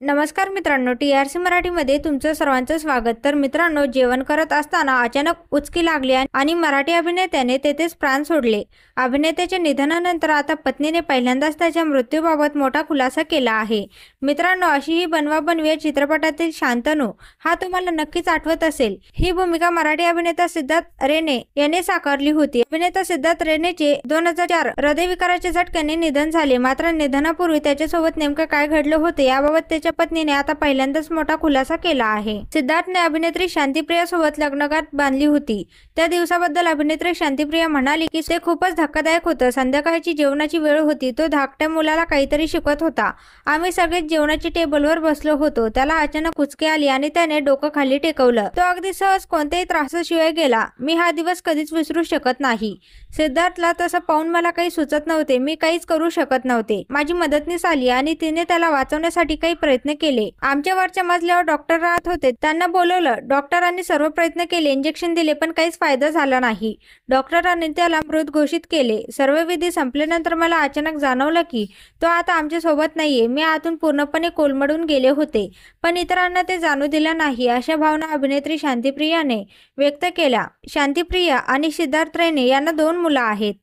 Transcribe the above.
नमस्कार मित्रांनो, TRC मराठीमध्ये तुमचं सर्वांचं स्वागत। तर मित्रांनो, जेवण करत असताना अचानक उचकी लागली आणि मराठी अभिनेत्याने तेथेच प्राण सोडले। अभिनेत्याच्या निधनानंतर आता पत्नीने पहिल्यांदाच त्याच्या मृत्यूबाबत मोठा खुलासा केला आहे। मित्रांनो, अशी ही बनवा-बनवी या चित्रपटातील शांतनू हा तुम्हाला नक्कीच आठवत असेल। ही भूमिका मराठी अभिनेता सिद्धार्थ रेणे याने साकारली होती। अभिनेता सिद्धार्थ रेणेचे 2004 हृदयविकाराच्या झटक्याने निधन झाले। मात्र निधनापूर्वी त्याच्यासोबत नेमकं काय घडलं होतं याबाबत त्याच्या पत्नीने आता पहिल्यांदाच मोठा खुलासा केला आहे। सिद्धार्थने अभिनेत्री शांतिप्रिया सोबत लग्नगाठ बांधली होती। त्या दिवसाबद्दल अभिनेत्री शांतिप्रिया म्हणाली की ते खूपच धक्कादायक होतं। संध्याकाळची जेवणाची वेळ होती। तो धाकट्या मुलाला काहीतरी शिकवत होता। आम्ही सगळेच जेवणाची टेबलवर बसलो होतो। त्याला अचानक उचकी आली आणि त्याने डोकं खाली टेकवलं। तो अगदी सहज कोणत्याही त्रासाशिवाय गेला। मी हा दिवस कधीच विसरू शकत नाही। सिद्धार्थला तसं पाहून मला काही सुचत नव्हते। मी काहीच करू शकत नव्हते। माझी मदतनीस आली आणि तिने त्याला वाचवण्यासाठी काही प्रयत्न केले। आमच्या वरच्या मजल्यावर डॉक्टर राहत होते। त्यांना बोलवलं। डॉक्टरांनी सर्व प्रयत्न केले, इंजेक्शन दिले, पण काहीच फायदा झाला नाही। डॉक्टरांनी त्याला मृत घोषित केले। सर्व विधी संपल्यानंतर मला अचानक जाणवलं की तो आता आमच्या सोबत नाहीये। मी आतून पूर्णपणे कोलमडून गेले होते, पण इतरांना ते जाणू दिलं नाही। अशा भावना अभिनेत्री शांतिप्रियाने व्यक्त केल्या। शांतिप्रिया आणि सिद्धार्थ रेणे यांना 2 मुलं आहेत।